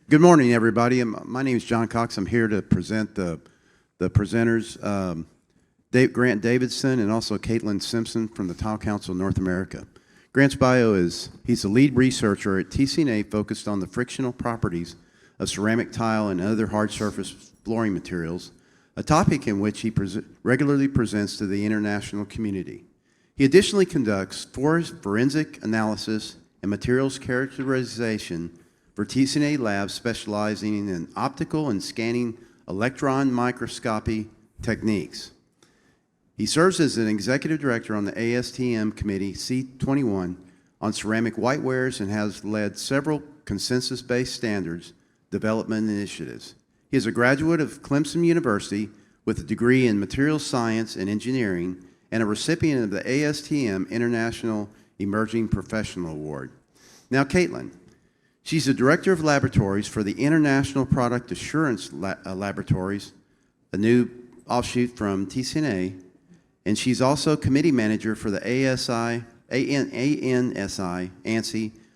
Good morning, everybody. My name is John Cox. I'm here to present the presenters, Grant Davidson and also Caitlin Simpson from the Tile Council of North America. Grant's bio is he's the lead researcher at TCNA focused on the frictional properties of ceramic tile and other hard surface flooring materials, a topic in which he regularly presents to the international community. He additionally conducts forensic analysis and materials characterization for TCNA labs specializing in optical and scanning electron microscopy techniques. He serves as an executive director on the ASTM Committee C21 on ceramic whitewares and has led several consensus-based standards development initiatives. He is a graduate of Clemson University with a degree in materials science and engineering and a recipient of the ASTM International Emerging Professional Award. Now, Caitlin. She's the Director of Laboratories for the International Product Assurance Laboratories, a new offshoot from TCNA, and she's also Committee Manager for the ANSI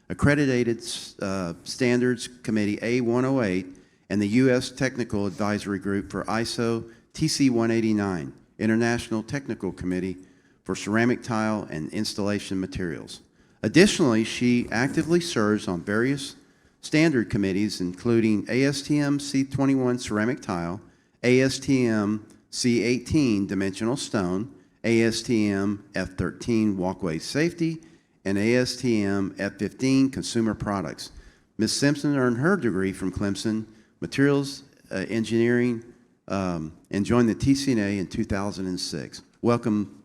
Accredited Standards Committee A108 and the U.S. Technical Advisory Group for ISO TC189, International Technical Committee for Ceramic Tile and Installation Materials. Additionally, she actively serves on various standard committees, including ASTM C21 Ceramic Tile, ASTM C18 Dimensional Stone, ASTM F13 Walkway Safety, and ASTM F15 Consumer Products. Ms. Simpson earned her degree from Clemson Materials Engineering and joined the TCNA in 2006. Welcome,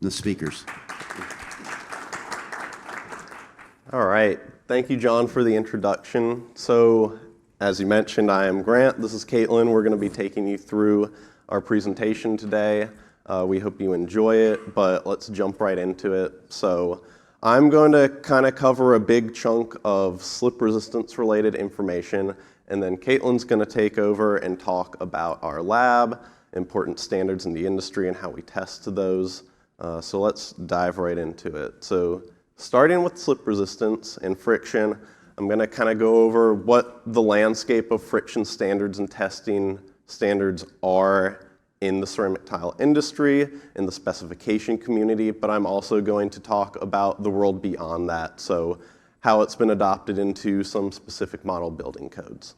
the speakers. All right. Thank you, John, for the introduction. So, as you mentioned, I am Grant. This is Caitlin. We're going to be taking you through our presentation today. We hope you enjoy it, but let's jump right into it. So, I'm going to kind of cover a big chunk of slip resistance related information, and then Caitlin's going to take over and talk about our lab, important standards in the industry, and how we test those. So let's dive right into it. So, starting with slip resistance and friction, I'm going to kind of go over what the landscape of friction standards and testing standards are in the ceramic tile industry, in the specification community, but I'm also going to talk about the world beyond that, so how it's been adopted into some specific model building codes.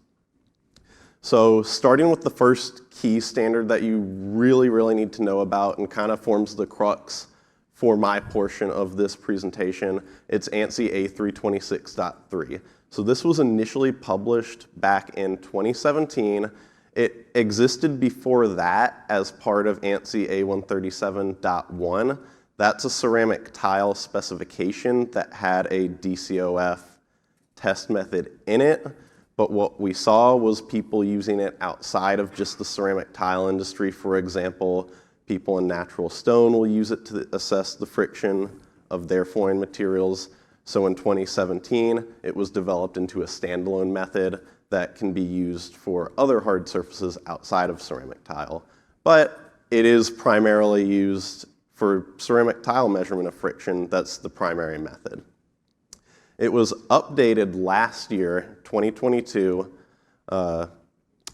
So starting with the first key standard that you really need to know about and kind of forms the crux for my portion of this presentation, it's ANSI A326.3. So this was initially published back in 2017. It existed before that as part of ANSI A137.1. That's a ceramic tile specification that had a DCOF test method in it, but what we saw was people using it outside of just the ceramic tile industry. For example, people in natural stone will use it to assess the friction of their flooring materials. So in 2017, it was developed into a standalone method that can be used for other hard surfaces outside of ceramic tile. But it is primarily used for ceramic tile measurement of friction. That's the primary method. It was updated last year, 2022,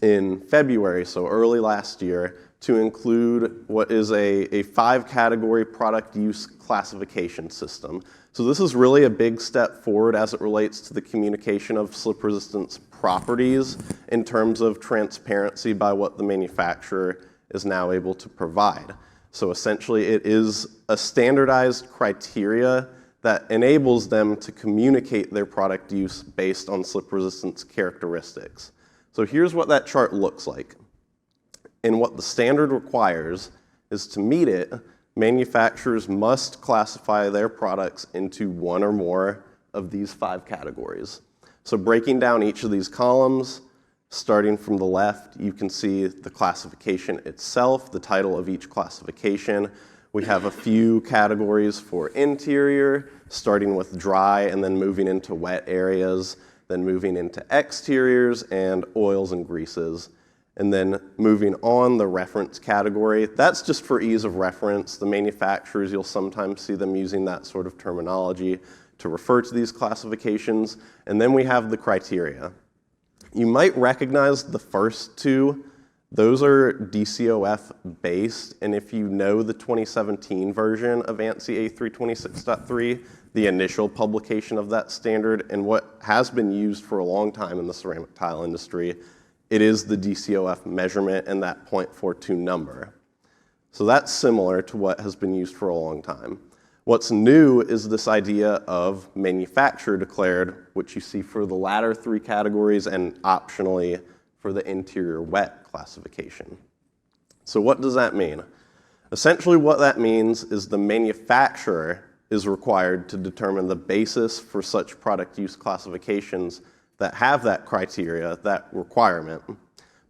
in February, so early last year, to include what is a 5-category product use classification system. So this is really a big step forward as it relates to the communication of slip resistance properties in terms of transparency by what the manufacturer is now able to provide. So essentially it is a standardized criteria that enables them to communicate their product use based on slip resistance characteristics. So here's what that chart looks like. And what the standard requires is to meet it, manufacturers must classify their products into one or more of these 5 categories. So breaking down each of these columns, starting from the left, you can see the classification itself, the title of each classification. We have a few categories for interior, starting with dry and then moving into wet areas, then moving into exteriors and oils and greases. And then moving on, the reference category, that's just for ease of reference. The manufacturers, you'll sometimes see them using that sort of terminology to refer to these classifications. And then we have the criteria. You might recognize the first two. Those are DCOF based, and if you know the 2017 version of ANSI A326.3, the initial publication of that standard, and what has been used for a long time in the ceramic tile industry, it is the DCOF measurement and that .42 number. So that's similar to what has been used for a long time. What's new is this idea of manufacturer declared, which you see for the latter three categories and optionally for the interior wet classification. So what does that mean? Essentially what that means is the manufacturer is required to determine the basis for such product use classifications that have that criteria, that requirement,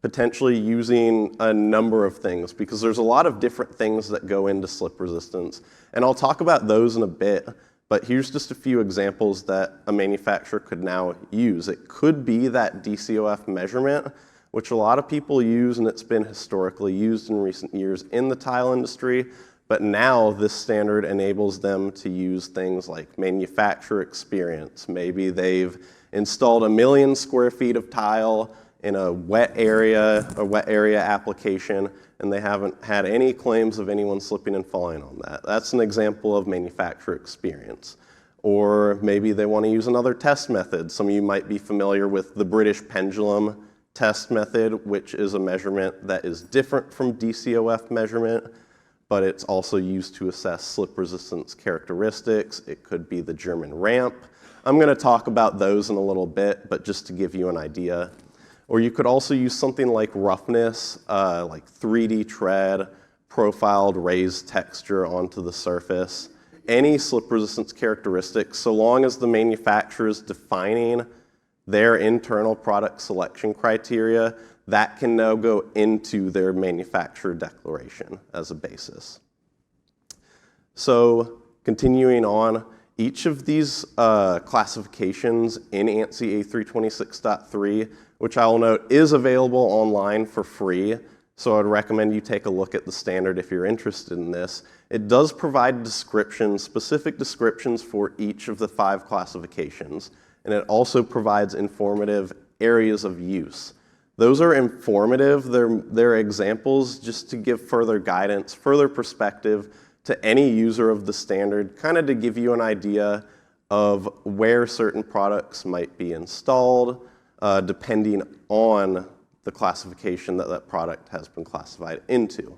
potentially using a number of things, because there's a lot of different things that go into slip resistance. And I'll talk about those in a bit, but here's just a few examples that a manufacturer could now use. It could be that DCOF measurement, which a lot of people use, and it's been historically used in recent years in the tile industry, but now this standard enables them to use things like manufacturer experience. Maybe they've installed 1 million square feet of tile in a wet area application, and they haven't had any claims of anyone slipping and falling on that. That's an example of manufacturer experience. Or maybe they want to use another test method. Some of you might be familiar with the British pendulum test method, which is a measurement that is different from DCOF measurement, but it's also used to assess slip resistance characteristics. It could be the German ramp. I'm going to talk about those in a little bit, but just to give you an idea. Or you could also use something like roughness, like 3D tread, profiled raised texture onto the surface. Any slip resistance characteristics, so long as the manufacturer is defining their internal product selection criteria, that can now go into their manufacturer declaration as a basis. So continuing on, each of these classifications in ANSI A326.3, which I will note is available online for free, so I'd recommend you take a look at the standard if you're interested in this. It does provide descriptions, specific descriptions for each of the 5 classifications, and it also provides informative areas of use. Those are informative, they're examples just to give further guidance, further perspective to any user of the standard, kind of to give you an idea of where certain products might be installed, depending on the classification that that product has been classified into.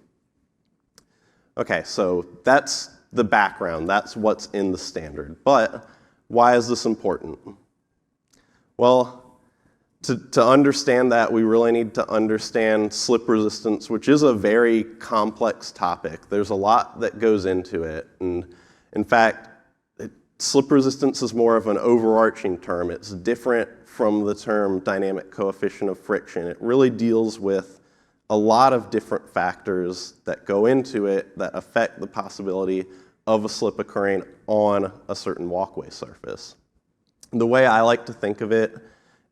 Okay, so that's the background, that's what's in the standard. But why is this important? Well, to understand that, we really need to understand slip resistance, which is a very complex topic. There's a lot that goes into it. And in fact, slip resistance is more of an overarching term. It's different from the term dynamic coefficient of friction. It really deals with a lot of different factors that go into it that affect the possibility of a slip occurring on a certain walkway surface. The way I like to think of it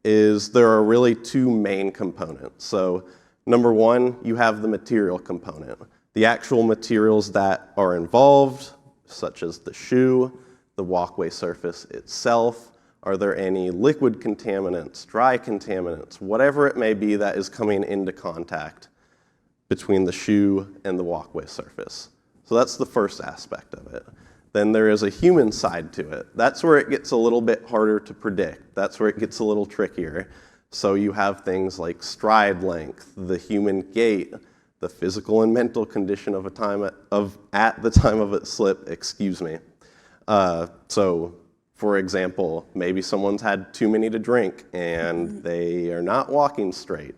is there are really 2 main components. So number 1, you have the material component. The actual materials that are involved, such as the shoe, the walkway surface itself. Are there any liquid contaminants, dry contaminants, whatever it may be that is coming into contact between the shoe and the walkway surface? So that's the first aspect of it. Then there is a human side to it. That's where it gets a little bit harder to predict. That's where it gets a little trickier. So you have things like stride length, the human gait, the physical and mental condition of at the time of its slip, excuse me. So for example, maybe someone's had too many to drink and they are not walking straight.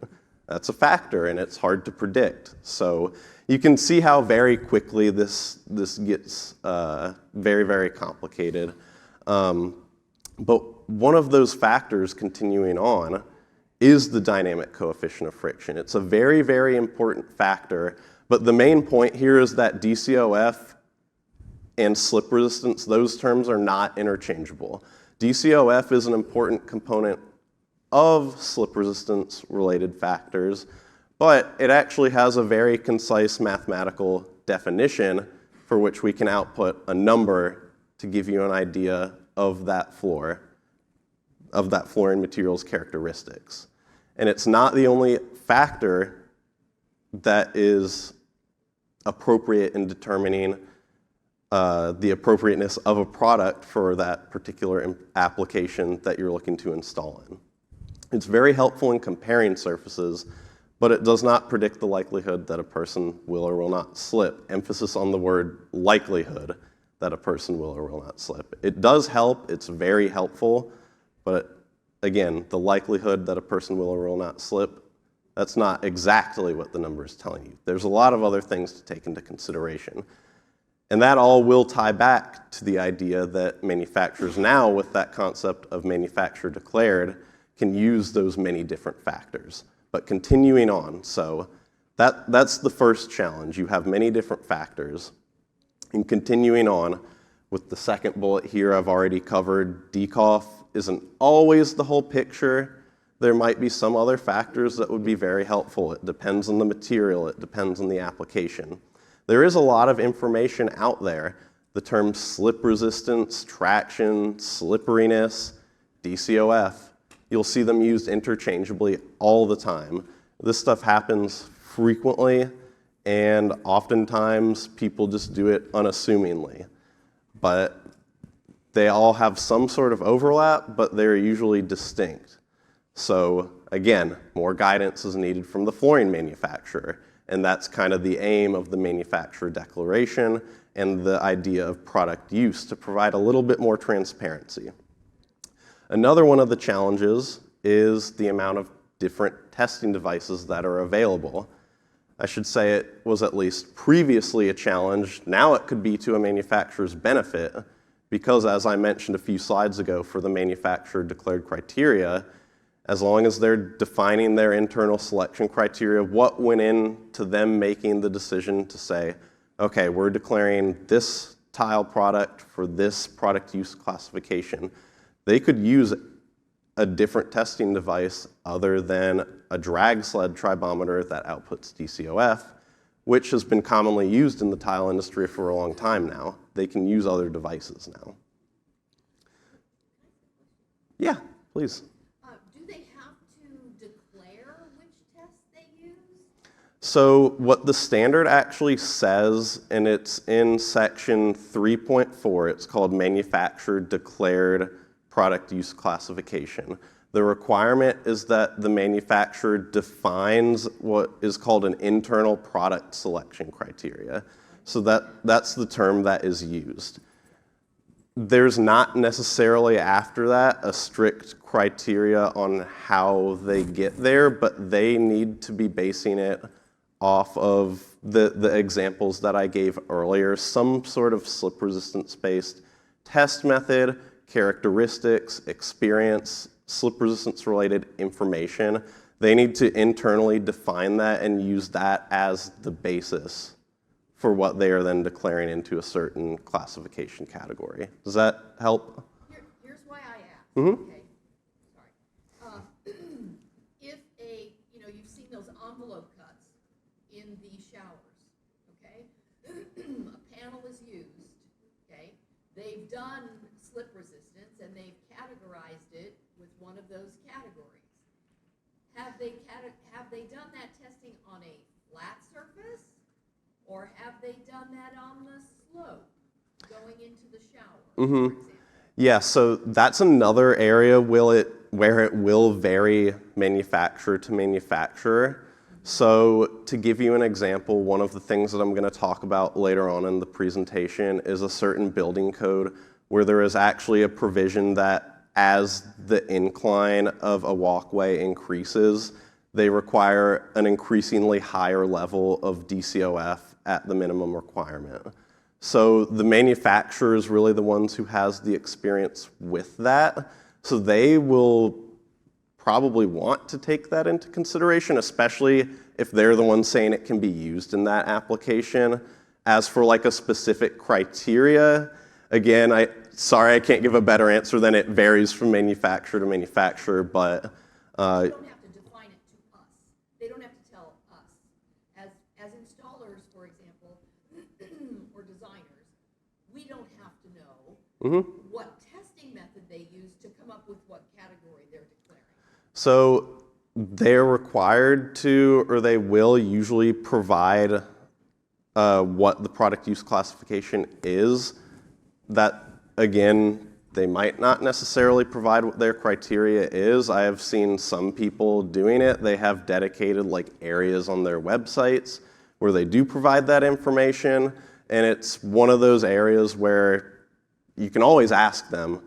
That's a factor and it's hard to predict. So you can see how very quickly this gets very, very complicated. But one of those factors, continuing on, is the dynamic coefficient of friction. It's a very, very important factor, but the main point here is that DCOF and slip resistance, those terms are not interchangeable. DCOF is an important component of slip resistance related factors, but it actually has a very concise mathematical definition for which we can output a number to give you an idea of that flooring material's characteristics. And it's not the only factor that is appropriate in determining the appropriateness of a product for that particular application that you're looking to install in. It's very helpful in comparing surfaces, but it does not predict the likelihood that a person will or will not slip. Emphasis on the word likelihood that a person will or will not slip. It does help, it's very helpful, but again, the likelihood that a person will or will not slip, that's not exactly what the number is telling you. There's a lot of other things to take into consideration. And that all will tie back to the idea that manufacturers now, with that concept of manufacturer declared, can use those many different factors. But continuing on, so that's the first challenge. You have many different factors. And continuing on with the second bullet here, I've already covered DCOF isn't always the whole picture. There might be some other factors that would be very helpful. It depends on the material. It depends on the application. There is a lot of information out there. The terms slip resistance, traction, slipperiness, DCOF, you'll see them used interchangeably all the time. This stuff happens frequently, and oftentimes people just do it unassumingly. But they all have some sort of overlap, but they're usually distinct. So again, more guidance is needed from the flooring manufacturer. And that's kind of the aim of the manufacturer declaration and the idea of product use, to provide a little bit more transparency. Another one of the challenges is the amount of different testing devices that are available. I should say it was at least previously a challenge. Now it could be to a manufacturer's benefit, because as I mentioned a few slides ago, for the manufacturer declared criteria, as long as they're defining their internal selection criteria, what went into them making the decision to say, okay, we're declaring this tile product for this product use classification, they could use a different testing device other than a drag sled tribometer that outputs DCOF, which has been commonly used in the tile industry for a long time now. They can use other devices now. Yeah, please. So what the standard actually says, and it's in section 3.4, it's called Manufacturer Declared Product Use Classification. The requirement is that the manufacturer defines what is called an internal product selection criteria. So that's the term that is used. There's not necessarily after that a strict criteria on how they get there, but they need to be basing it off of the examples that I gave earlier, some sort of slip resistance-based test method, characteristics, experience, slip resistance-related information. They need to internally define that and use that as the basis for what they are then declaring into a certain classification category. Does that help? Here's why I asked. Mm-hmm. Okay. Sorry. If you've seen those envelope cuts in the showers, okay? A panel is used, okay? They've done slip resistance and they've categorized it with one of those categories. Have they done that testing on a flat surface, or have they done that on the slope going into the shower, Mm-hmm. for example? Yeah, so that's another area where it will vary manufacturer to manufacturer. So to give you an example, one of the things that I'm going to talk about later on in the presentation is a certain building code where there is actually a provision that as the incline of a walkway increases, they require an increasingly higher level of DCOF at the minimum requirement. So the manufacturer is really the ones who has the experience with that. So they will probably want to take that into consideration, especially if they're the ones saying it can be used in that application. As for like a specific criteria, again, sorry I can't give a better answer than it varies from manufacturer to manufacturer, but They don't have to define it to us. They don't have to tell us. As installers, for example, or designers, we don't have to know what testing method they use to come up with what category they're declaring. So they're required to, or they will usually provide what the product use classification is. That, again, they might not necessarily provide what their criteria is. I have seen some people doing it. They have dedicated like areas on their websites where they do provide that information, and it's one of those areas where you can always ask them.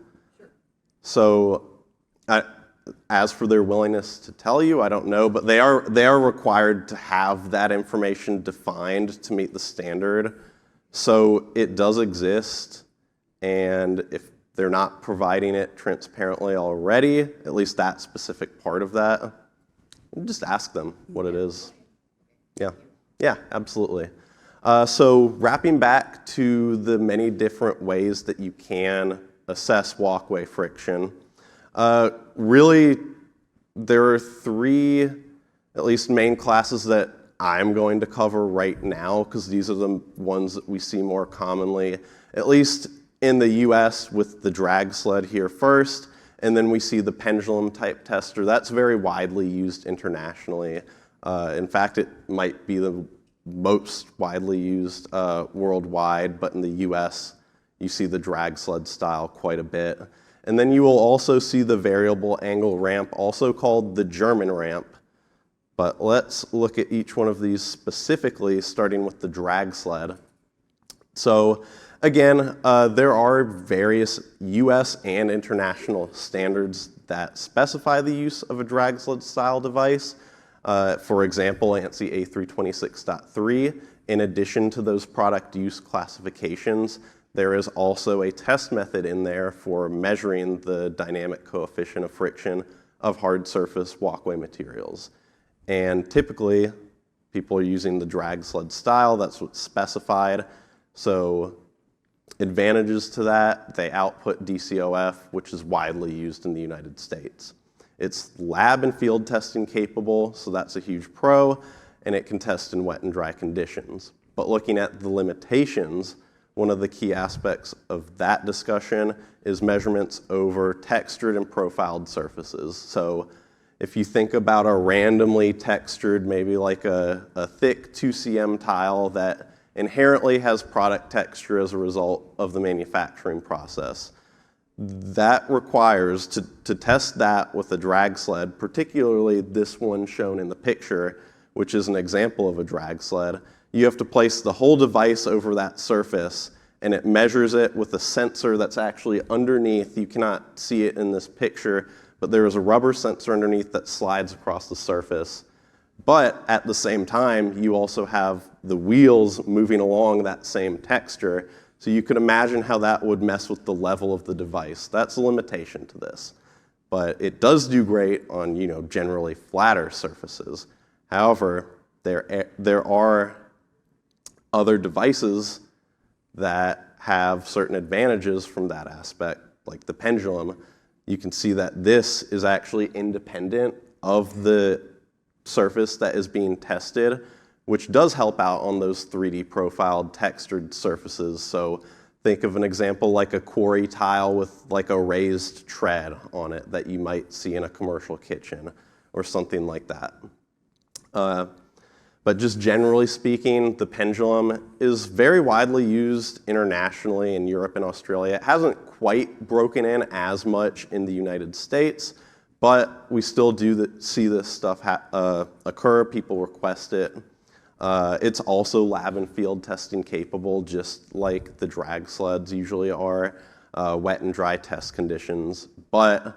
So as for their willingness to tell you, I don't know, but they are required to have that information defined to meet the standard. So it does exist, and if they're not providing it transparently already, at least that specific part of that, just ask them what it is. Yeah, absolutely. So wrapping back to the many different ways that you can assess walkway friction, really there are three, at least main classes that I'm going to cover right now, because these are the ones that we see more commonly, at least in the US with the drag sled here first, and then we see the pendulum type tester. That's very widely used internationally. In fact, it might be the most widely used worldwide, but in the US, you see the drag sled style quite a bit. And then you will also see the variable angle ramp, also called the German ramp. But let's look at each one of these specifically, starting with the drag sled. So again, there are various US and international standards that specify the use of a drag sled style device. For example, ANSI A326.3, in addition to those product use classifications, there is also a test method in there for measuring the dynamic coefficient of friction of hard surface walkway materials. And typically, people are using the drag sled style. That's what's specified. So advantages to that, they output DCOF, which is widely used in the United States. It's lab and field testing capable, so that's a huge pro, and it can test in wet and dry conditions. But looking at the limitations, one of the key aspects of that discussion is measurements over textured and profiled surfaces. So if you think about a randomly textured, maybe like a thick 2cm tile that inherently has product texture as a result of the manufacturing process, that requires, to test that with a drag sled, particularly this one shown in the picture, which is an example of a drag sled, you have to place the whole device over that surface, and it measures it with a sensor that's actually underneath. You cannot see it in this picture, but there is a rubber sensor underneath that slides across the surface. But at the same time, you also have the wheels moving along that same texture. So you could imagine how that would mess with the level of the device. That's a limitation to this. But it does do great on, generally flatter surfaces. However, there are other devices that have certain advantages from that aspect, like the pendulum. You can see that this is actually independent of the surface that is being tested, which does help out on those 3D profiled textured surfaces. So think of an example like a quarry tile with like a raised tread on it that you might see in a commercial kitchen or something like that. But just generally speaking, the pendulum is very widely used internationally in Europe and Australia. It hasn't quite broken in as much in the United States, but we still do see this stuff occur. People request it. It's also lab and field testing capable, just like the drag sleds usually are, wet and dry test conditions. But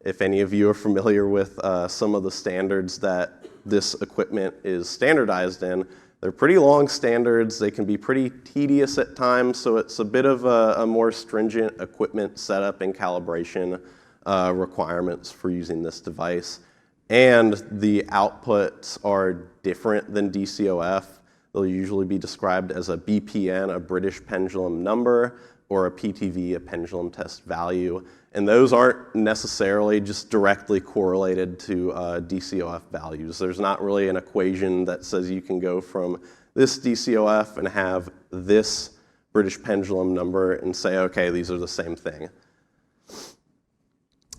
if any of you are familiar with some of the standards that this equipment is standardized in, they're pretty long standards. They can be pretty tedious at times, so it's a bit of a more stringent equipment setup and calibration requirements for using this device. And the outputs are different than DCOF. They'll usually be described as a BPN, a British pendulum number, or a PTV, a pendulum test value. And those aren't necessarily just directly correlated to DCOF values. There's not really an equation that says you can go from this DCOF and have this British pendulum number and say, okay, these are the same thing.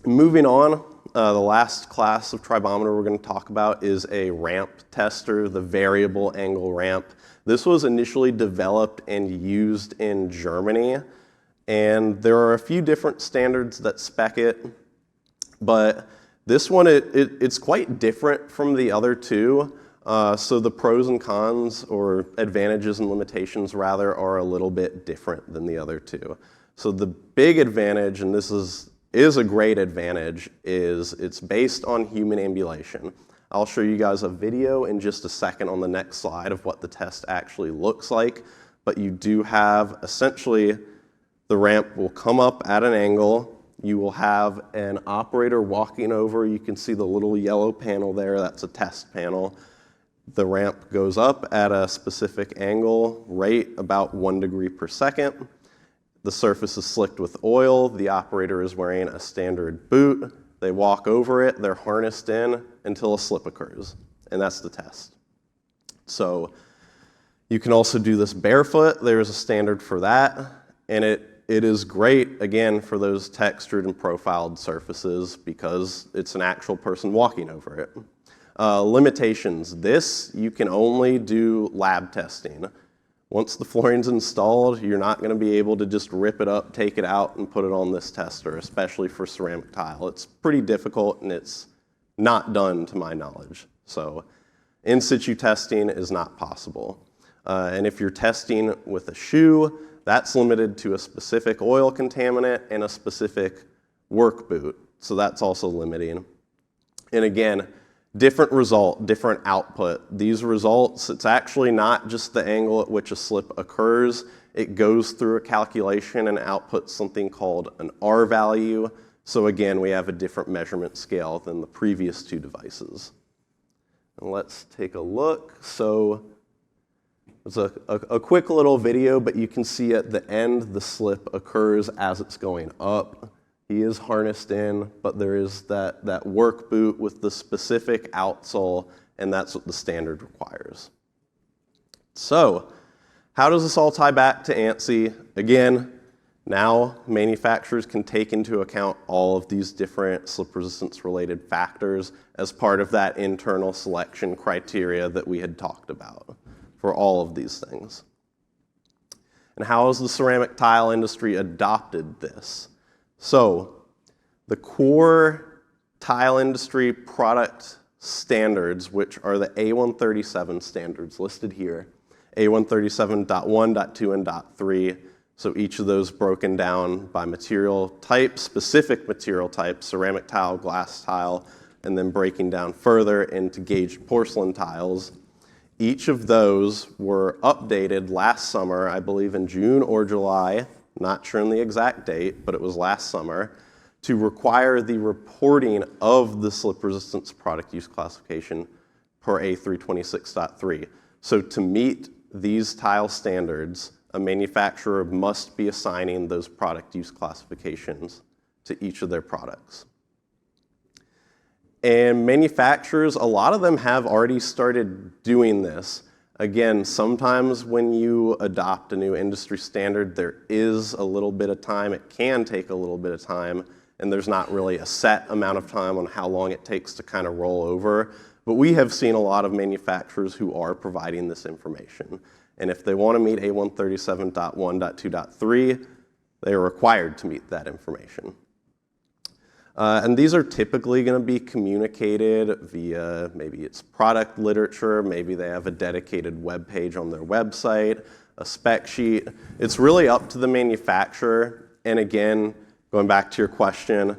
Moving on, the last class of tribometer we're going to talk about is a ramp tester, the variable angle ramp. This was initially developed and used in Germany, and there are a few different standards that spec it, but this one, it's quite different from the other two. So the pros and cons, or advantages and limitations rather, are a little bit different than the other two. So the big advantage, and this is a great advantage, is it's based on human ambulation. I'll show you guys a video in just a second on the next slide of what the test actually looks like, but you do have essentially the ramp will come up at an angle. You will have an operator walking over. You can see the little yellow panel there. That's a test panel. The ramp goes up at a specific angle, rate about 1 degree per second. The surface is slicked with oil. The operator is wearing a standard boot. They walk over it. They're harnessed in until a slip occurs, and that's the test. So you can also do this barefoot. There's a standard for that, and it is great, again, for those textured and profiled surfaces because it's an actual person walking over it. Limitations. This, you can only do lab testing. Once the flooring's installed, you're not going to be able to just rip it up, take it out, and put it on this tester, especially for ceramic tile. It's pretty difficult, and it's not done to my knowledge. So in situ testing is not possible. And if you're testing with a shoe, that's limited to a specific oil contaminant and a specific work boot. So that's also limiting. And again, different result, different output. These results, it's actually not just the angle at which a slip occurs. It goes through a calculation and outputs something called an R value. So again, we have a different measurement scale than the previous two devices. And let's take a look. So it's a quick little video, but you can see at the end the slip occurs as it's going up. He is harnessed in, but there is that work boot with the specific outsole, and that's what the standard requires. So how does this all tie back to ANSI? Again, now manufacturers can take into account all of these different slip resistance related factors as part of that internal selection criteria that we had talked about for all of these things. And how has the ceramic tile industry adopted this? So the core tile industry product standards, which are the A137 standards listed here, A137.1, .2, and .3. So each of those broken down by material type, specific material type, ceramic tile, glass tile, and then breaking down further into gauged porcelain tiles. Each of those were updated last summer, I believe in June or July, not sure on the exact date, but it was last summer, to require the reporting of the slip resistance product use classification per A326.3. So to meet these tile standards, a manufacturer must be assigning those product use classifications to each of their products. And manufacturers, a lot of them have already started doing this. Again, sometimes when you adopt a new industry standard, there is a little bit of time. It can take a little bit of time, and there's not really a set amount of time on how long it takes to kind of roll over. But we have seen a lot of manufacturers who are providing this information. And if they want to meet A137.1, .2, .3, they are required to meet that information. And these are typically going to be communicated via maybe it's product literature, maybe they have a dedicated web page on their website, a spec sheet. It's really up to the manufacturer. And again, going back to your question,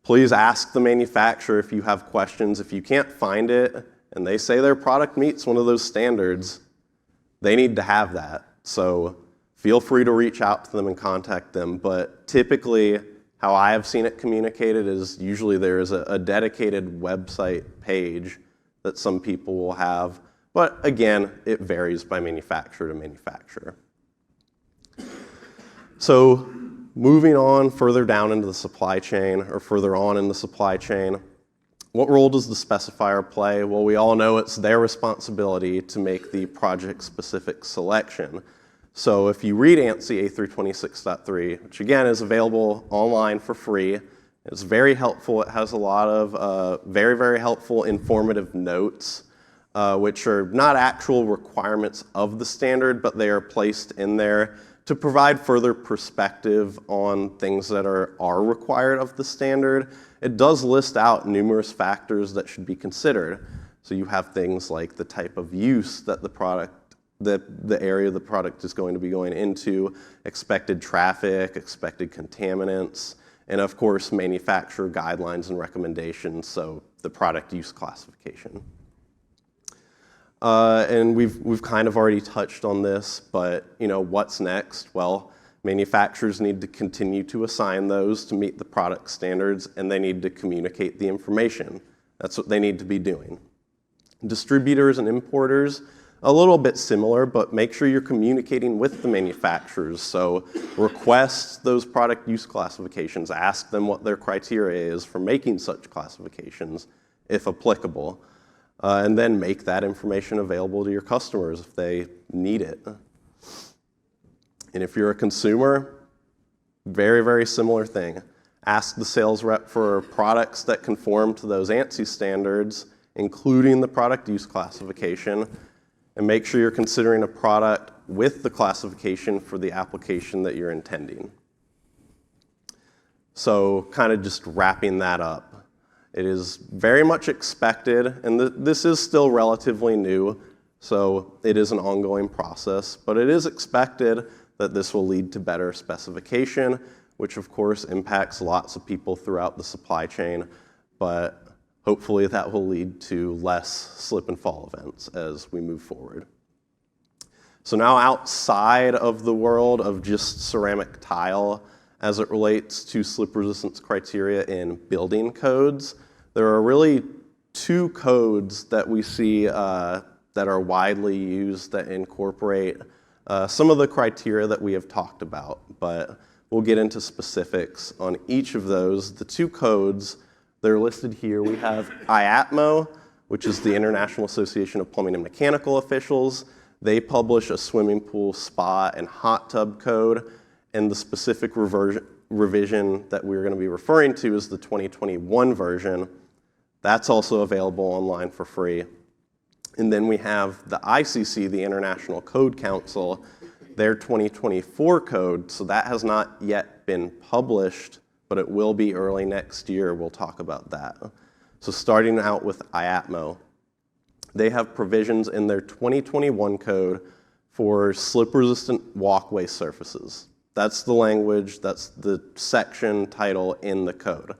please ask the manufacturer if you have questions. If you can't find it and they say their product meets one of those standards, they need to have that. So feel free to reach out to them and contact them. But typically, how I have seen it communicated is usually there is a dedicated website page that some people will have. But again, it varies by manufacturer to manufacturer. So moving on further down into the supply chain, or further on in the supply chain, what role does the specifier play? Well, we all know it's their responsibility to make the project-specific selection. So if you read ANSI A326.3, which again is available online for free, It's very helpful. It has a lot of very, very helpful informative notes, which are not actual requirements of the standard, but they are placed in there to provide further perspective on things that are required of the standard. It does list out numerous factors that should be considered. So you have things like the type of use that the area the product is going to be going into, expected traffic, expected contaminants, and of course manufacturer guidelines and recommendations, so the product use classification. And we've kind of already touched on this, but what's next? Well, manufacturers need to continue to assign those to meet the product standards, and they need to communicate the information. That's what they need to be doing. Distributors and importers, a little bit similar, but make sure you're communicating with the manufacturers. So request those product use classifications, ask them what their criteria is for making such classifications, if applicable, and then make that information available to your customers if they need it. And if you're a consumer, very, very similar thing. Ask the sales rep for products that conform to those ANSI standards, including the product use classification, and make sure you're considering a product with the classification for the application that you're intending. So kind of just wrapping that up. It is very much expected, and this is still relatively new, so it is an ongoing process, but it is expected that this will lead to better specification, which of course impacts lots of people throughout the supply chain, but hopefully that will lead to less slip and fall events as we move forward. So now outside of the world of just ceramic tile, as it relates to slip resistance criteria in building codes, there are really two codes that we see that are widely used that incorporate some of the criteria that we have talked about, but we'll get into specifics on each of those. The two codes, they're listed here. We have IATMO, which is the International Association of Plumbing and Mechanical Officials. They publish a swimming pool, spa, and hot tub code, and the specific revision that we're going to be referring to is the 2021 version. That's also available online for free. And then we have the ICC, the International Code Council, their 2024 code, so that has not yet been published, but it will be early next year. We'll talk about that. So starting out with IATMO, they have provisions in their 2021 code for slip-resistant walkway surfaces. That's the language, that's the section title in the code.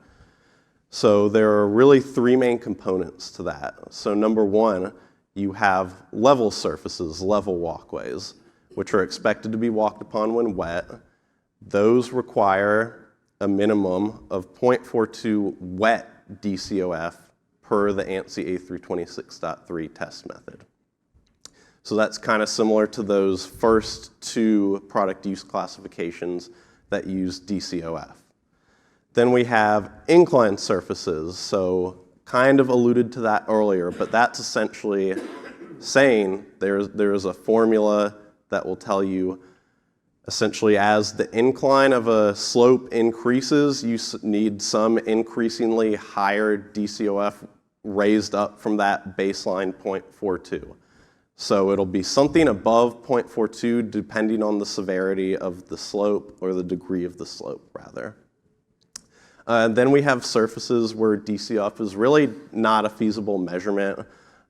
So there are really three main components to that. So number one, you have level surfaces, level walkways, which are expected to be walked upon when wet. Those require a minimum of 0.42 wet DCOF per the ANSI A326.3 test method. So that's kind of similar to those first two product use classifications that use DCOF. Then we have inclined surfaces, so kind of alluded to that earlier, but that's essentially saying there is a formula that will tell you essentially as the incline of a slope increases, you need some increasingly higher DCOF raised up from that baseline 0.42. So it'll be something above 0.42 depending on the severity of the slope, or the degree of the slope rather. Then we have surfaces where DCOF is really not a feasible measurement.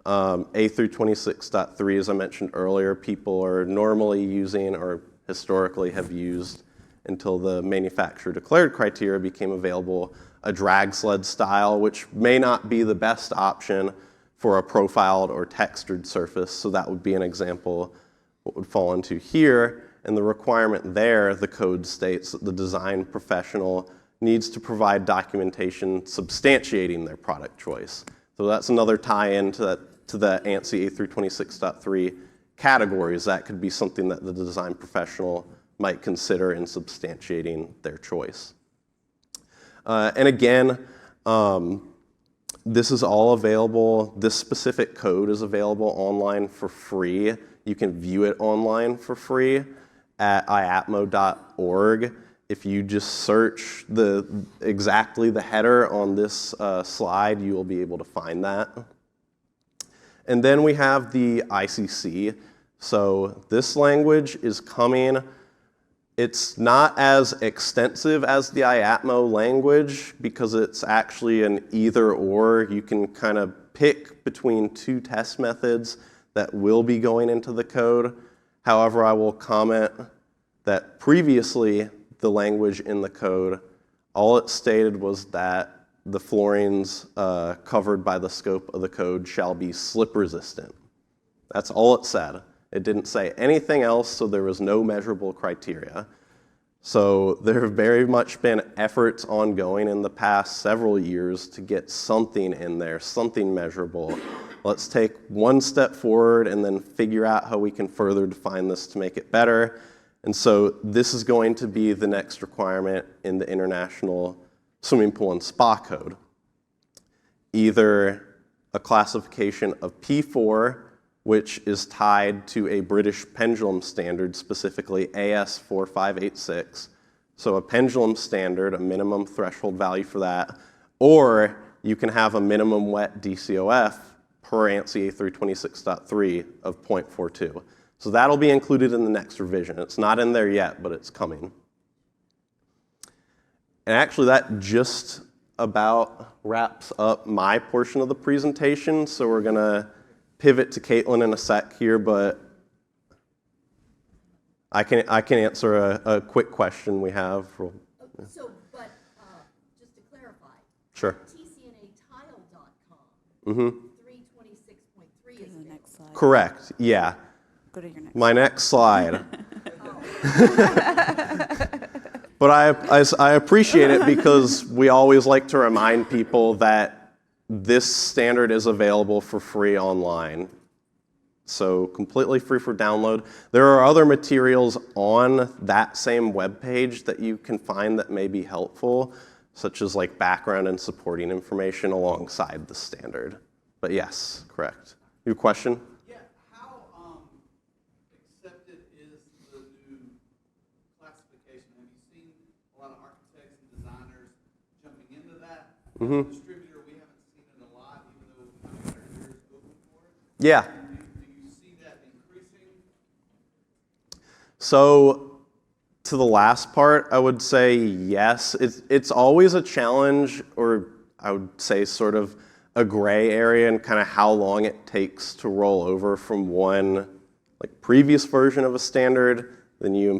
A326.3, as I mentioned earlier, people are normally using, or historically have used until the manufacturer declared criteria became available, a drag sled style, which may not be the best option for a profiled or textured surface. So that would be an example what would fall into here. And the requirement there, the code states that the design professional needs to provide documentation substantiating their product choice. So that's another tie-in to the ANSI A326.3 categories. That could be something that the design professional might consider in substantiating their choice. And again, this is all available. This specific code is available online for free. You can view it online for free at iatmo.org. if you just search exactly the header on this slide, you will be able to find that. And then we have the ICC. So this language is coming. It's not as extensive as the IATMO language because it's actually an either or. You can kind of pick between two test methods that will be going into the code. However, I will comment that previously the language in the code, all it stated was that the fluorines covered by the scope of the code shall be slip resistant. That's all it said. It didn't say anything else, so there was no measurable criteria. So there have very much been efforts ongoing in the past several years to get something in there, something measurable. Let's take one step forward and then figure out how we can further define this to make it better. And so this is going to be the next requirement in the International Swimming Pool and Spa Code. Either a classification of P4, which is tied to a British pendulum standard, specifically AS 4586. So a pendulum standard, a minimum threshold value for that, or you can have a minimum wet DCOF per ANSI A326.3 of 0.42. So that'll be included in the next revision. It's not in there yet, but it's coming. And actually that just about wraps up my portion of the presentation. So we're gonna pivot to Caitlin in a sec here, but I can answer a quick question we have. So, but just to clarify, Sure. TCNAtile.com, 326.3 is The next slide. Correct, yeah. Go to your next. My next slide. But I appreciate it because we always like to remind people that this standard is available for free online. So completely free for download. There are other materials on that same webpage that you can find that may be helpful, such as like background and supporting information alongside the standard. But yes, correct. Your question? Yeah, how accepted is the new classification? Have you seen a lot of architects and designers jumping into that? Mm-hmm. Distributor, we haven't seen it a lot, even though we've got our ears open for it. Yeah. Do you see that increasing? So to the last part, I would say yes. It's always a challenge, or I would say sort of a gray area in kind of how long it takes to roll over from one like previous version of a standard, then you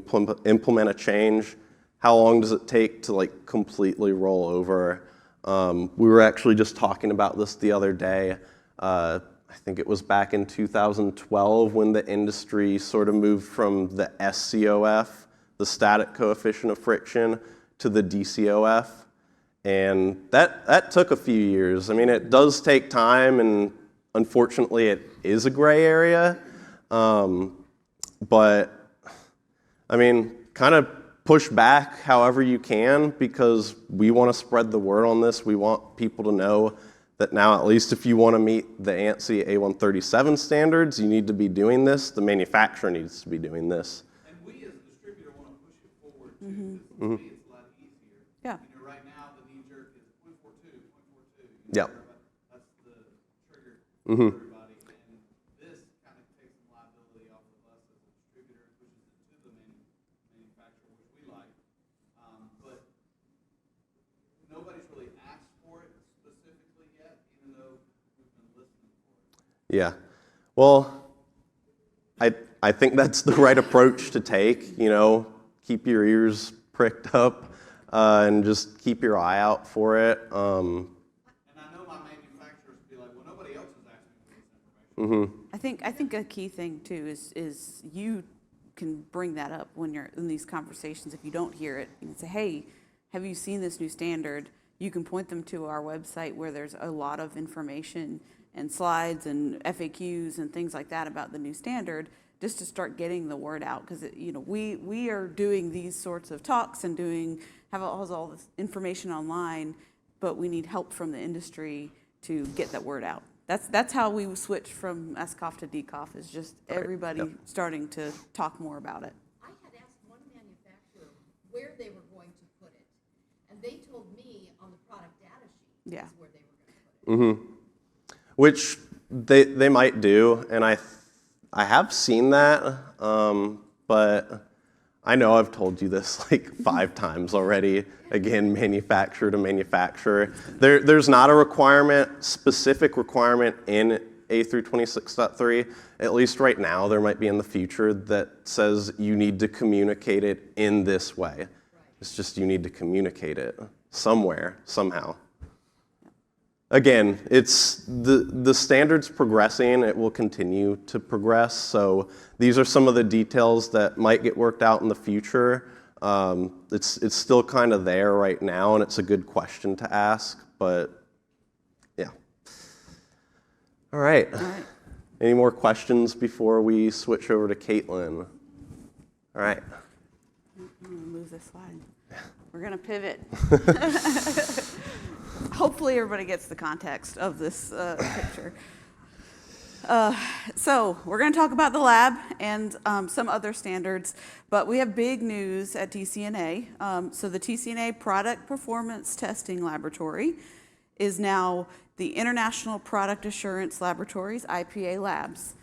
implement a change. How long does it take to like completely roll over? We were actually just talking about this the other day. I think it was back in 2012 when the industry sort of moved from the SCOF, the static coefficient of friction, to the DCOF. And that took a few years. I mean, it does take time, and unfortunately it is a gray area. But, I mean, kind of push back however you can, because we want to spread the word on this. We want people to know that now, at least if you want to meet the ANSI A137 standards, you need to be doing this. The manufacturer needs to be doing this. And we as a distributor want to push it forward too, because to me it's a lot easier. Yeah. You know, right now the knee jerk is 0.42, 0.42. Yep. That's the trigger for everybody. And this kind of takes some liability off of us as a distributor and pushes it to the manufacturer, which we like. But nobody's really asked for it specifically yet, even though we've been listening for it. Yeah. Well, I think that's the right approach to take. You know, keep your ears pricked up and just keep your eye out for it. And I know my manufacturers will be like, well, nobody else is asking for this information. I think a key thing too is you can bring that up when you're in these conversations. If you don't hear it, you can say, hey, have you seen this new standard? You can point them to our website where there's a lot of information and slides and FAQs and things like that about the new standard, just to start getting the word out. Because we are doing these sorts of talks and have all this information online, but we need help from the industry to get that word out. That's how we switch from SCOF to DCOF, is just everybody starting to talk more about it. I had asked one manufacturer where they were going Yeah. is where they were going to put it. Which they might do, and I have seen that, but I know I've told you this like 5 times already. Again, manufacturer to manufacturer. There's not a specific requirement in A through 26.3, at least right now. There might be in the future that says you need to communicate it in this way. Right. It's just you need to communicate it somewhere, somehow. Again, it's the standard's progressing. It will continue to progress. So these are some of the details that might get worked out in the future. It's still kind of there right now, and it's a good question to ask. But yeah. All right. Any more questions before we switch over to Caitlin? All right. I'm going to move this slide. We're going to pivot. Hopefully everybody gets the context of this picture. So we're going to talk about the lab and some other standards, but we have big news at TCNA. So the TCNA Product Performance Testing Laboratory is now the International Product Assurance Laboratories, IPA Labs.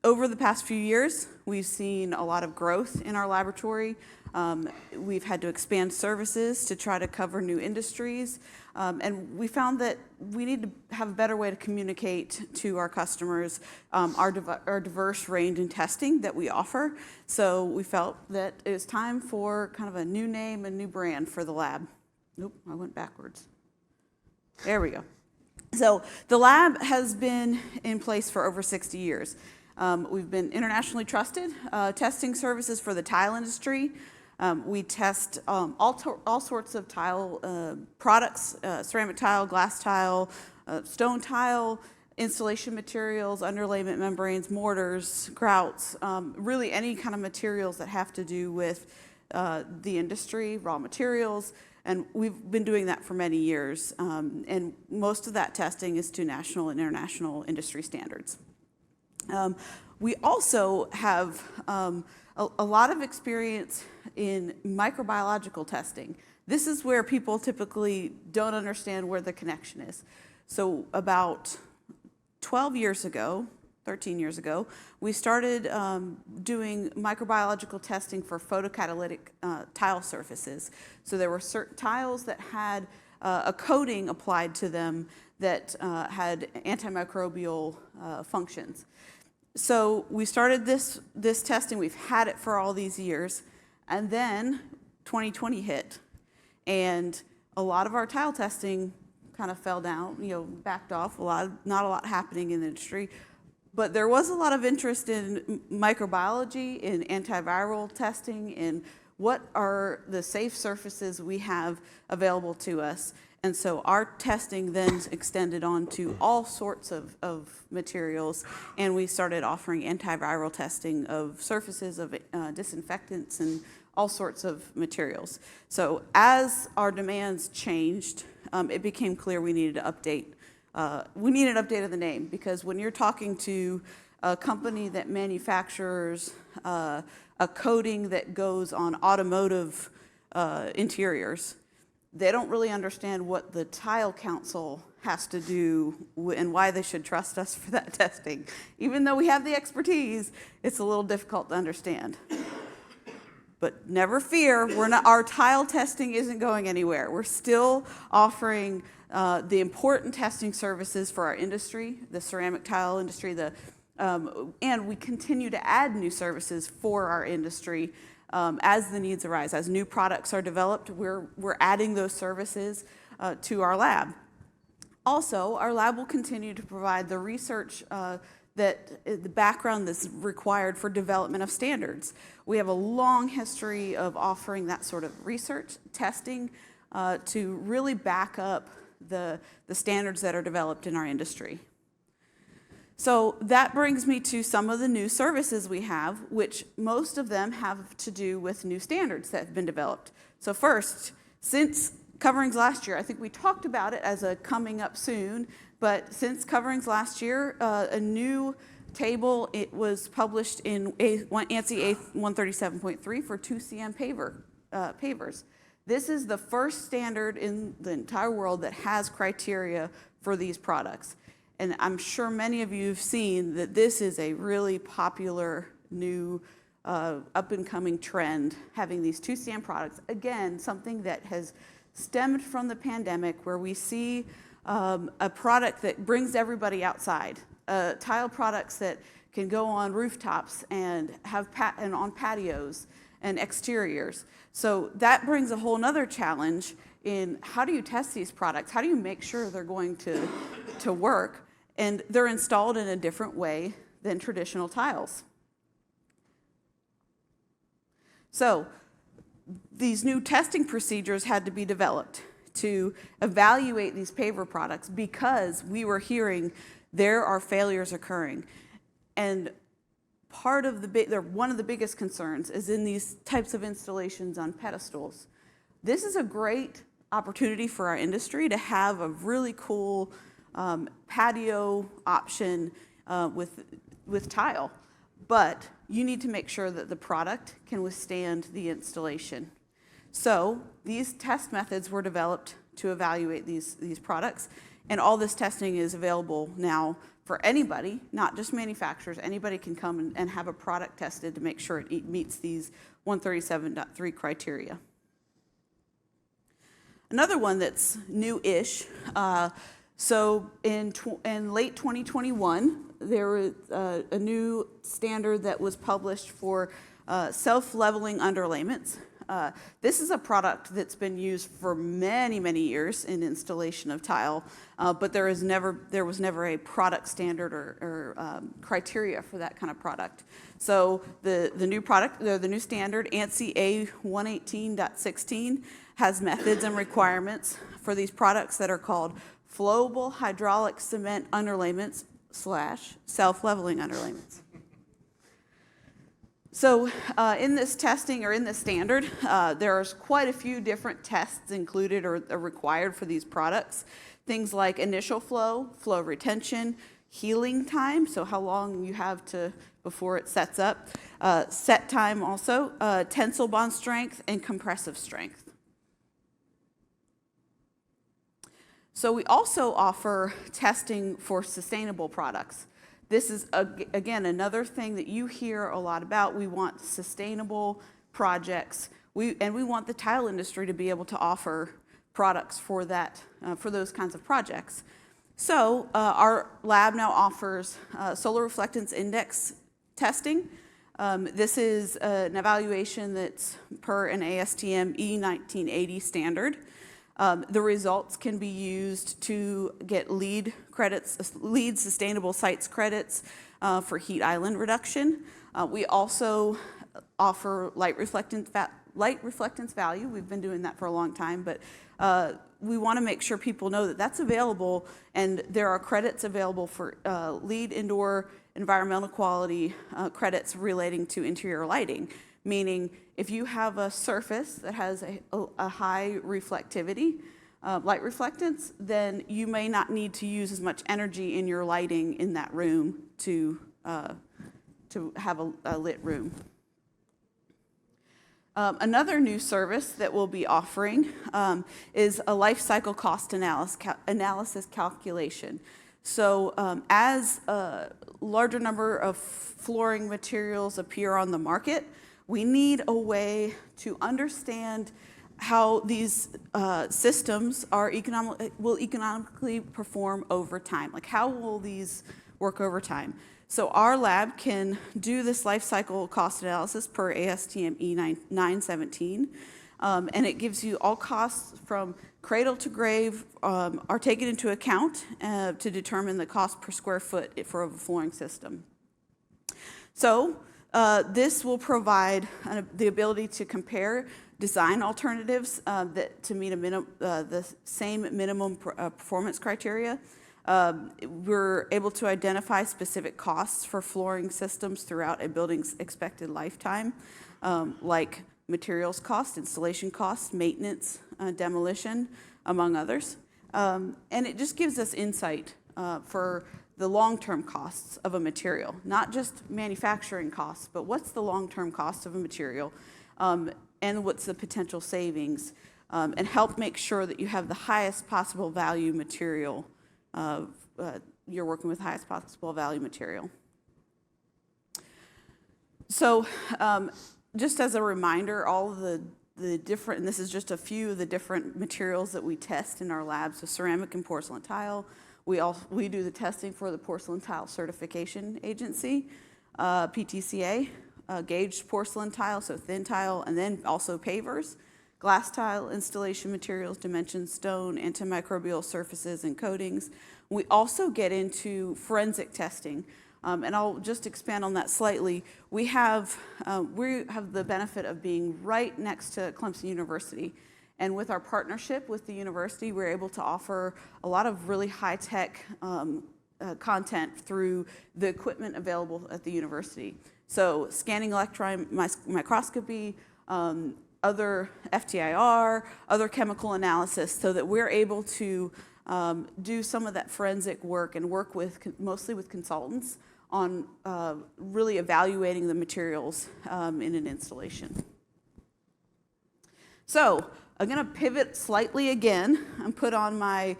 Over the past few years, we've seen a lot of growth in our laboratory. We've had to expand services to try to cover new industries. And we found that we need to have a better way to communicate to our customers our diverse range in testing that we offer. So we felt that it was time for kind of a new name and new brand for the lab. Nope, I went backwards. There we go. So the lab has been in place for over 60 years. We've been internationally trusted, testing services for the tile industry. We test all sorts of tile products, ceramic tile, glass tile, stone tile, installation materials, underlayment membranes, mortars, grouts, really any kind of materials that have to do with the industry, raw materials. And we've been doing that for many years. And most of that testing is to national and international industry standards. We also have a lot of experience in microbiological testing. This is where people typically don't understand where the connection is. So about 13 years ago, we started doing microbiological testing for photocatalytic tile surfaces. So there were certain tiles that had a coating applied to them that had antimicrobial functions. So we started this testing. We've had it for all these years. And then 2020 hit. And a lot of our tile testing kind of fell down, backed off. Not a lot happening in the industry. But there was a lot of interest in microbiology, in antiviral testing, in what are the safe surfaces we have available to us. And so our testing then extended on to all sorts of materials, and we started offering antiviral testing of surfaces, of disinfectants, and all sorts of materials. So as our demands changed, it became clear we needed to update. We need an update of the name, because when you're talking to a company that manufactures a coating that goes on automotive interiors, they don't really understand what the Tile Council has to do and why they should trust us for that testing. Even though we have the expertise, it's a little difficult to understand. But never fear, our tile testing isn't going anywhere. We're still offering the important testing services for our industry, the ceramic tile industry, and we continue to add new services for our industry as the needs arise. As new products are developed, we're adding those services to our lab. Also, our lab will continue to provide the research the background that's required for development of standards. We have a long history of offering that sort of research, testing, to really back up the standards that are developed in our industry. So that brings me to some of the new services we have, which most of them have to do with new standards that have been developed. So first, since coverings last year, I think we talked about it as a coming up soon, but since coverings last year, a new table, it was published in ANSI A 137.3 for 2cm pavers. This is the first standard in the entire world that has criteria for these products. And I'm sure many of you have seen that this is a really popular new up-and-coming trend, having these 2CM products. Again, something that has stemmed from the pandemic, where we see a product that brings everybody outside, tile products that can go on rooftops and have and on patios and exteriors. So that brings a whole nother challenge in how do you test these products? How do you make sure they're going to work? And they're installed in a different way than traditional tiles. So these new testing procedures had to be developed to evaluate these paver products, because we were hearing there are failures occurring. And one of the biggest concerns is in these types of installations on pedestals. This is a great opportunity for our industry to have a really cool patio option with tile, but you need to make sure that the product can withstand the installation. So these test methods were developed to evaluate these products, and all this testing is available now for anybody, not just manufacturers. Anybody can come and have a product tested to make sure it meets these 137.3 criteria. Another one that's new-ish, so in late 2021, there was a new standard that was published for self-leveling underlayments. This is a product that's been used for many, many years in installation of tile, but there was never a product standard or criteria for that kind of product. So the new standard, ANSI A118.16, has methods and requirements for these products that are called flowable hydraulic cement underlayments / self-leveling underlayments. So in this testing, or in this standard, there's quite a few different tests included or required for these products. Things like initial flow retention, healing time, so how long you have before it sets up, set time also, tensile bond strength, and compressive strength. So we also offer testing for sustainable products. This is, again, another thing that you hear a lot about. We want sustainable projects. We want the tile industry to be able to offer products for that, for those kinds of projects. So our lab now offers solar reflectance index testing. This is an evaluation that's per an ASTM E1980 standard. The results can be used to get LEED Sustainable Sites credits for heat island reduction. We also offer light reflectance value. We've been doing that for a long time, but we want to make sure people know that that's available, and there are credits available for LEED Indoor Environmental Quality credits relating to interior lighting. Meaning, if you have a surface that has a high reflectivity, light reflectance, then you may not need to use as much energy in your lighting in that room to have a lit room. Another new service that we'll be offering is a life cycle cost analysis calculation. So as a larger number of flooring materials appear on the market, we need a way to understand how these systems will economically perform over time. Like, how will these work over time? So our lab can do this life cycle cost analysis per ASTM E917, and it gives you all costs from cradle to grave are taken into account to determine the cost per square foot for a flooring system. So this will provide the ability to compare design alternatives to meet the same minimum performance criteria. We're able to identify specific costs for flooring systems throughout a building's expected lifetime, like materials cost, installation costs, maintenance, demolition, among others. And it just gives us insight for the long-term costs of a material, not just manufacturing costs, but what's the long-term cost of a material, and what's the potential savings. and help make sure that you have the highest possible value material. You're working with highest possible value material. So just as a reminder, all of the different, and this is just a few of the different materials that we test in our labs, so ceramic and porcelain tile. We do the testing for the Porcelain Tile Certification Agency, PTCA, gauged porcelain tile, so thin tile, and then also pavers, glass tile, installation materials, dimension stone, antimicrobial surfaces and coatings. We also get into forensic testing, and I'll just expand on that slightly. We have the benefit of being right next to Clemson University. And with our partnership with the university, we're able to offer a lot of really high-tech content through the equipment available at the university. So scanning electron microscopy, other FTIR, other chemical analysis, so that we're able to do some of that forensic work and work mostly with consultants on really evaluating the materials in an installation. So I'm going to pivot slightly again and put on my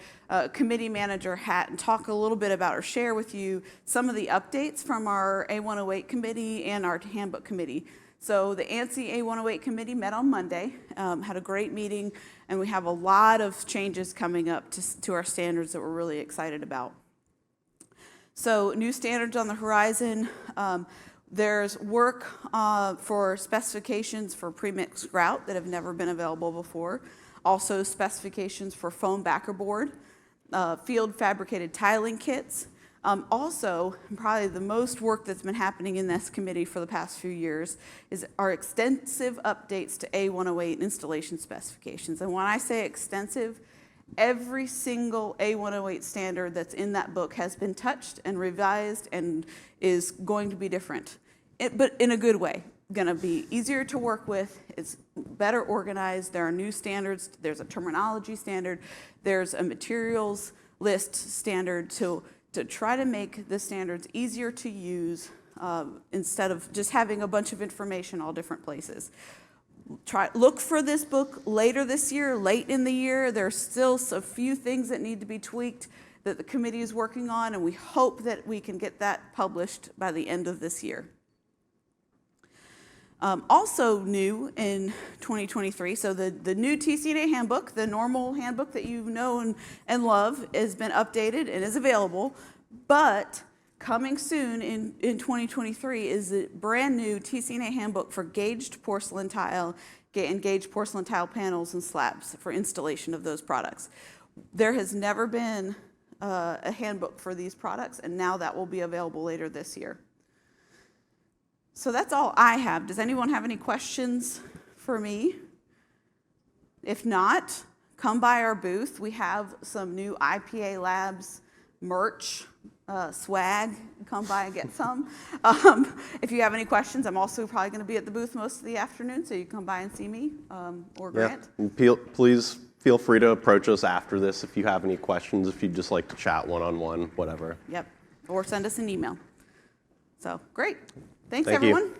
committee manager hat and talk a little bit about or share with you some of the updates from our A108 committee and our handbook committee. So the ANSI A108 committee met on Monday, had a great meeting, and we have a lot of changes coming up to our standards that we're really excited about. So new standards on the horizon. There's work for specifications for pre-mixed grout that have never been available before. Also specifications for foam backer board, field fabricated tiling kits. Also, probably the most work that's been happening in this committee for the past few years is our extensive updates to A108 installation specifications. And when I say extensive, every single A108 standard that's in that book has been touched and revised and is going to be different, but in a good way. Going to be easier to work with, it's better organized, there are new standards, there's a terminology standard, there's a materials list standard to try to make the standards easier to use instead of just having a bunch of information all different places. Look for this book later this year, late in the year. There's still a few things that need to be tweaked that the committee is working on, and we hope that we can get that published by the end of this year. Also new in 2023, so the new TCNA handbook, the normal handbook that you know and love, has been updated and is available, but coming soon in 2023 is the brand new TCNA handbook for gauged porcelain tile and gauged porcelain tile panels and slabs for installation of those products. There has never been a handbook for these products, and now that will be available later this year. So that's all I have. Does anyone have any questions for me? If not, come by our booth. We have some new IPA Labs merch, swag. Come by and get some. If you have any questions, I'm also probably going to be at the booth most of the afternoon, so you can come by and see me or Grant. Yeah. Please feel free to approach us after this if you have any questions, if you'd just like to chat one-on-one, whatever. Yep, or send us an email. So, great. Thanks, Thank you. everyone.